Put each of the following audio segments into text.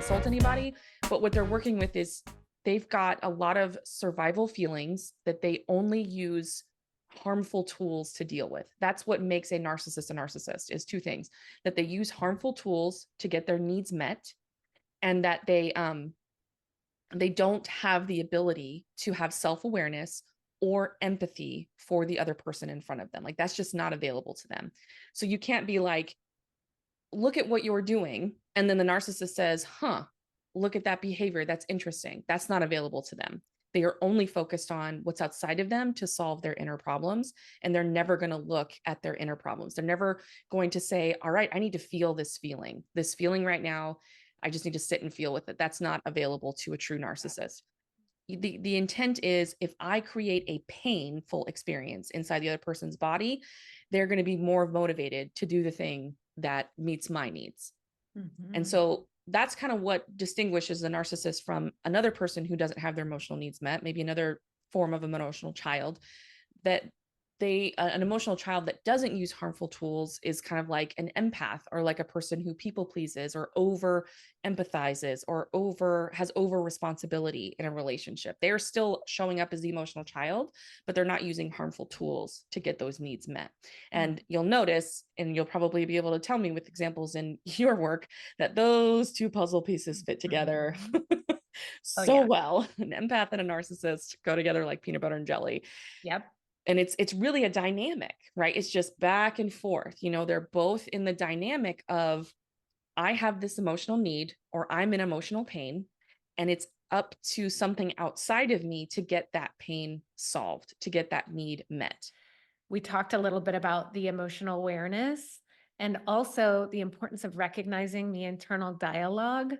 insult anybody, but what they're working with is they've got a lot of survival feelings that they only use harmful tools to deal with. That's what makes a narcissist is two things: that they use harmful tools to get their needs met, and that they don't have the ability to have self-awareness or empathy for the other person in front of them. Like, that's just not available to them. So you can't be like, look at what you're doing, and then the narcissist says, huh, look at that behavior, that's interesting. That's not available to them. They are only focused on what's outside of them to solve their inner problems, and they're never going to look at their inner problems. They're never going to say, all right, I need to feel this feeling right now. I just need to sit and feel with it. That's not available to a true narcissist. The intent is, if I create a painful experience inside the other person's body, they're going to be more motivated to do the thing that meets my needs. And so that's kind of what distinguishes the narcissist from another person who doesn't have their emotional needs met, maybe another form of an emotional child. That an emotional child that doesn't use harmful tools is kind of like an empath, or like a person who people pleases or over empathizes or has over responsibility in a relationship. They're still showing up as the emotional child, but they're not using harmful tools to get those needs met. And you'll notice, and you'll probably be able to tell me with examples in your work, that those two puzzle pieces fit together well. An empath and a narcissist go together like peanut butter and jelly. Yep. And it's really a dynamic, right? It's just back and forth. They're both in the dynamic of, I have this emotional need, or I'm in emotional pain, and it's up to something outside of me to get that pain solved, to get that need met. We talked a little bit about the emotional awareness and also the importance of recognizing the internal dialogue.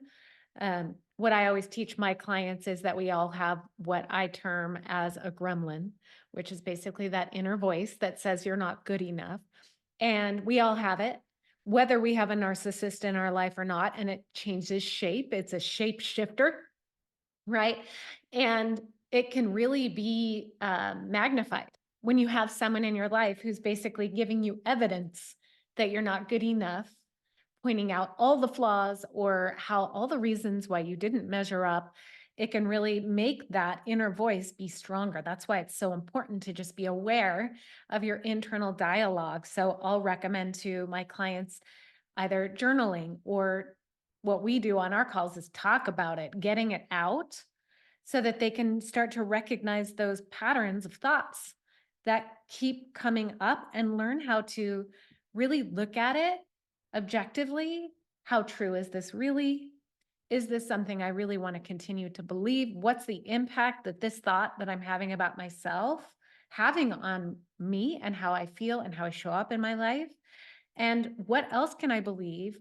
What I always teach my clients is that we all have what I term as a gremlin, which is basically that inner voice that says you're not good enough. And we all have it, whether we have a narcissist in our life or not, and it changes shape. It's a shape shifter, right? And it can really be magnified when you have someone in your life who's basically giving you evidence that you're not good enough, pointing out all the flaws or how all the reasons why you didn't measure up. It can really make that inner voice be stronger. That's why it's so important to just be aware of your internal dialogue. So I'll recommend to my clients either journaling, or what we do on our calls is talk about it, getting it out so that they can start to recognize those patterns of thoughts that keep coming up and learn how to really look at it objectively. How true is this really? Is this something I really want to continue to believe? What's the impact that this thought that I'm having about myself having on me and how I feel and how I show up in my life? And what else can I believe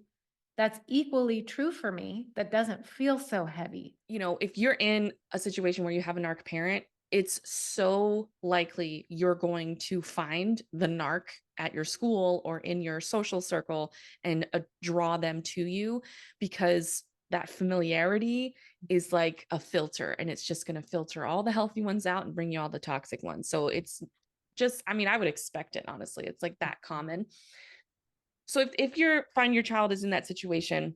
that's equally true for me that doesn't feel so heavy? If you're in a situation where you have a narc parent, it's so likely you're going to find the narc at your school or in your social circle and draw them to you, because that familiarity is like a filter, and it's just going to filter all the healthy ones out and bring you all the toxic ones. So it's just, I would expect it, honestly. It's like that common. So if you find your child is in that situation,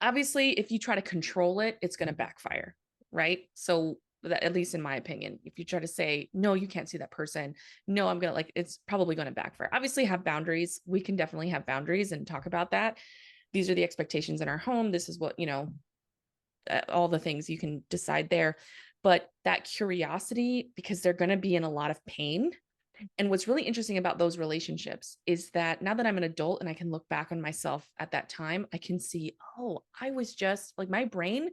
obviously, if you try to control it, it's going to backfire, right? So that, at least in my opinion, if you try to say, no, you can't see that person, no, I'm going to, like, it's probably going to backfire. Obviously, have boundaries. We can definitely have boundaries and talk about that. These are the expectations in our home. This is what, all the things you can decide there. But that curiosity, because they're going to be in a lot of pain. And what's really interesting about those relationships is that now that I'm an adult and I can look back on myself at that time, I can see, oh, I was just like, my brain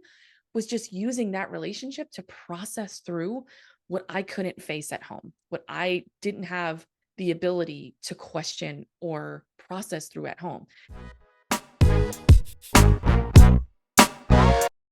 was just using that relationship to process through what I couldn't face at home, what I didn't have the ability to question or process through at home.